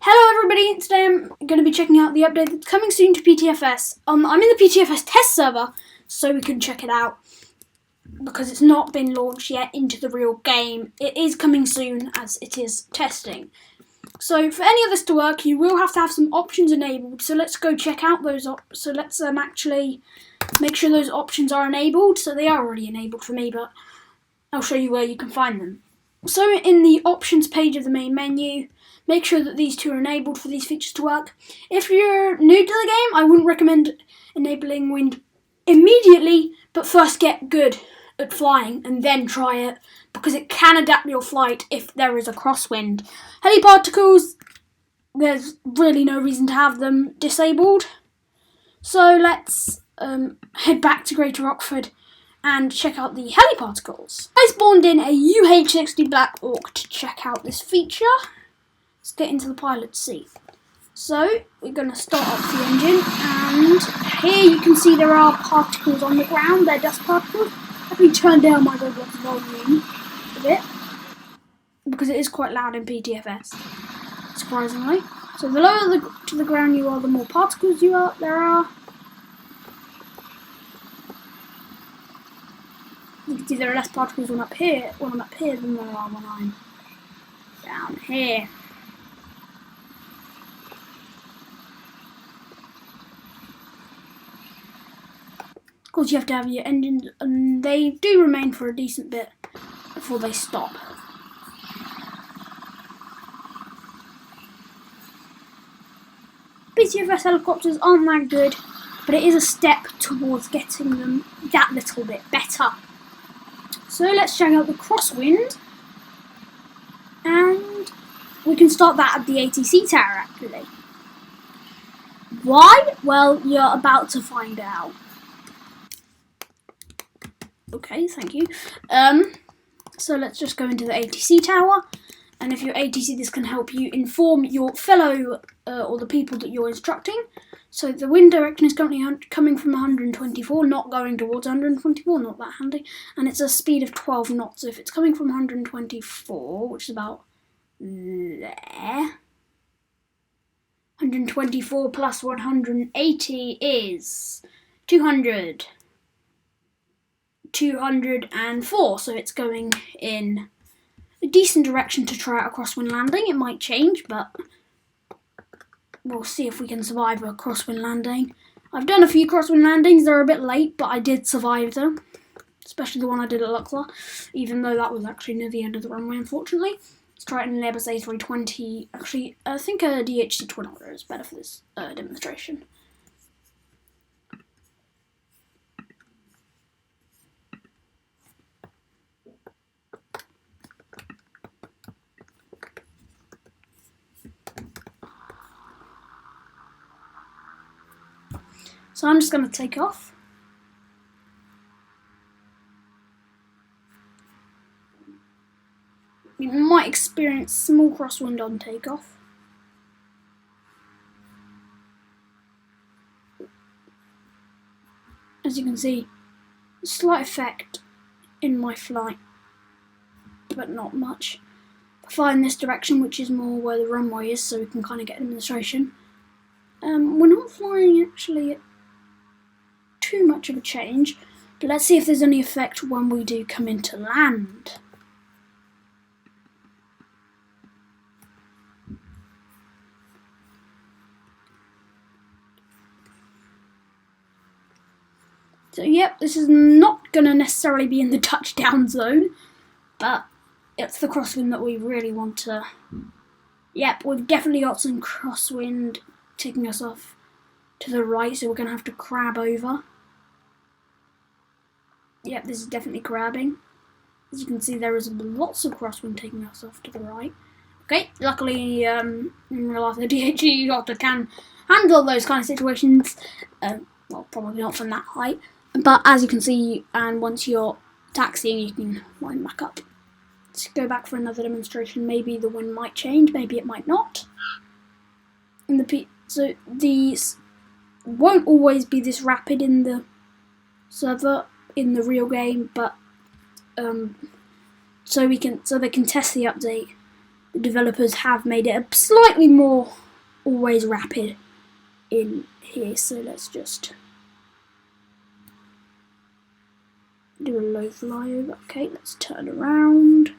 Hello everybody, today I'm going to be checking out the update that's coming soon to PTFS. I'm in the PTFS test server, so we can check it out, because it's not been launched yet into the real game. It is coming soon, as it is testing. So for any of this to work, you will have to have some options enabled, so let's go check out those so let's actually make sure those options are enabled. So they are already enabled for me, but I'll show you where you can find them. So in the options page of the main menu, make sure that these two are enabled for these features to work. If you're new to the game, I wouldn't recommend enabling wind immediately, but first get good at flying and then try it, because it can adapt your flight if there is a crosswind. Heli Particles, there's really no reason to have them disabled. So let's head back to Greater Oxford and check out the Heli Particles. I spawned in a UH-60 Black Orc to check out this feature. Let's get into the pilot seat. So we're going to start up the engine, and here you can see there are particles on the ground. They're dust particles. Let me turn down my Roblox volume a bit, because it is quite loud in PTFS, surprisingly. So the lower to the ground you are, the more particles there are. You can see there are less particles when I'm up here than there are when I'm down here. Of course, you have to have your engines, and they do remain for a decent bit before they stop. PTFS helicopters aren't that good, but it is a step towards getting them that little bit better. So let's check out the crosswind, and we can start that at the ATC Tower actually. Why? Well, you're about to find out. Okay, thank you. So let's just go into the ATC Tower, and if you're ATC, this can help you inform your fellow or the people that you're instructing. So the wind direction is currently coming from 124, not going towards 124, not that handy, and it's a speed of 12 knots. So if it's coming from 124, which is about there, 124 plus 180 is 200. 204, so it's going in a decent direction to try out a crosswind landing. It might change, but we'll see if we can survive a crosswind landing. I've done a few crosswind landings. They're a bit late, but I did survive them, especially the one I did at Luckla, even though that was actually near the end of the runway, unfortunately. Let's try it in an Airbus A320. Actually, I think a DHC twin otter is better for this demonstration. So I'm just going to take off. You might experience small crosswind on takeoff. As you can see, a slight effect in my flight, but not much. Fly in this direction, which is more where the runway is, so we can kind of get a demonstration. We're not flying actually at too much of a change, but let's see if there's any effect when we do come into land. So yep, this is not going to necessarily be in the touchdown zone, but it's the crosswind that we really want to. Yep, we've definitely got some crosswind taking us off to the right, so we're going to have to crab over. Yep, this is definitely crabbing. As you can see, there is lots of crosswind taking us off to the right. Okay, luckily in real life the DHE helicopter can handle those kind of situations. Well, probably not from that height, but as you can see, and once you're taxiing, you can wind back up. Let's go back for another demonstration. Maybe the wind might change, maybe it might not. So these won't always be this rapid in the server in the real game, but so they can test the update. the developers have made it a slightly more always rapid in here. So let's just do a low flyover. Okay, let's turn around.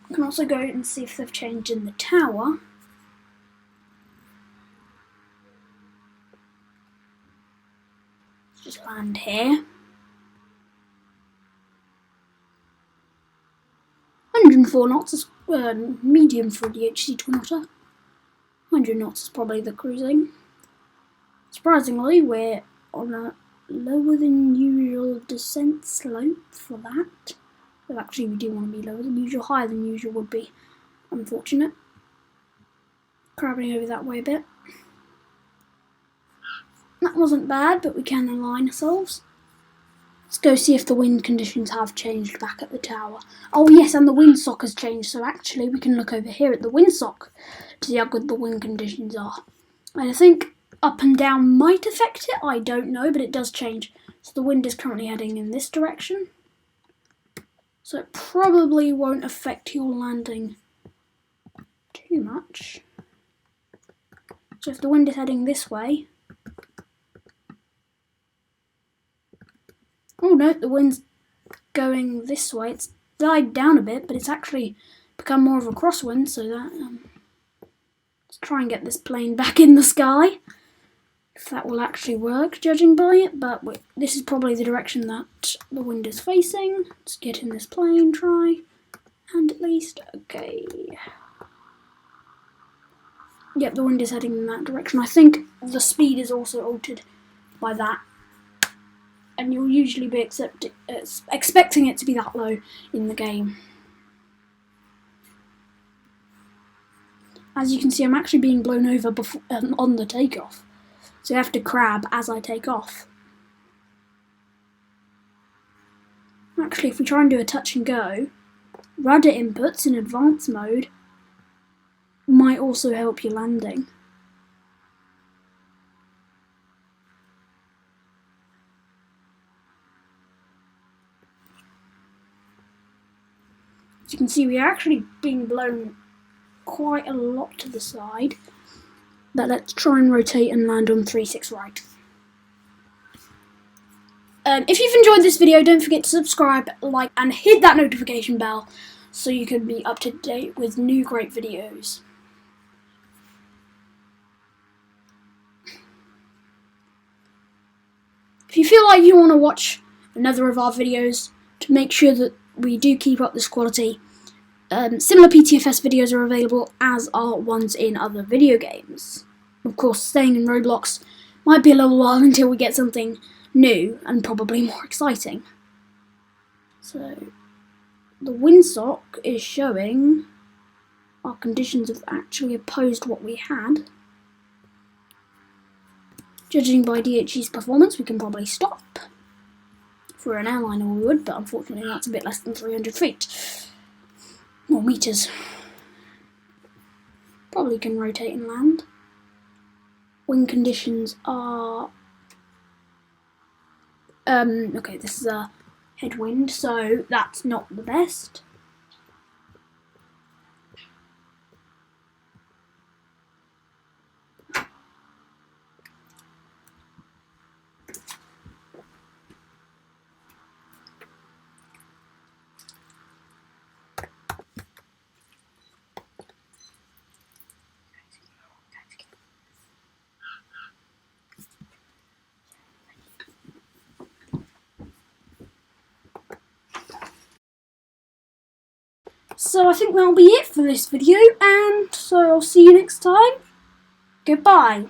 You can also go and see if they've changed in the tower. Let's just land here. 104 knots is medium for the ATC Tower. 100 knots is probably the cruising. Surprisingly, we're on a lower than usual descent slope for that. But actually, we do want to be lower than usual. Higher than usual would be unfortunate. Crabbing over that way a bit. That wasn't bad, but we can align ourselves. Let's go see if the wind conditions have changed back at the tower. Oh yes, and the windsock has changed, so actually we can look over here at the windsock to see how good the wind conditions are. And I think up and down might affect it, I don't know, but it does change. So the wind is currently heading in this direction. So it probably won't affect your landing too much. So if the wind is heading this way... Oh no, the wind's going this way. It's died down a bit, but it's actually become more of a crosswind, so that... let's try and get this plane back in the sky. If that will actually work, judging by it, but this is probably the direction that the wind is facing. Let's get in this plane, try, and at least, okay. Yep, the wind is heading in that direction. I think the speed is also altered by that, and you'll usually be expecting it to be that low in the game. As you can see, I'm actually being blown over before, on the takeoff. So I have to crab as I take off. Actually, if we try and do a touch and go, rudder inputs in advanced mode might also help your landing. As you can see, we are actually being blown quite a lot to the side. But let's try and rotate and land on 3/6 right. If you've enjoyed this video, don't forget to subscribe, like, and hit that notification bell so you can be up to date with new great videos. If you feel like you want to watch another of our videos to make sure that we do keep up this quality, similar PTFS videos are available, as are ones in other video games. Of course, staying in Roblox might be a little while until we get something new and probably more exciting. So, the windsock is showing our conditions have actually opposed what we had. Judging by DHE's performance, we can probably stop. For an airliner we would, but unfortunately that's a bit less than 300 feet. Or meters. Probably can rotate and land. Wind conditions are... okay, this is a headwind, so that's not the best. So I think that'll be it for this video, and so I'll see you next time. Goodbye.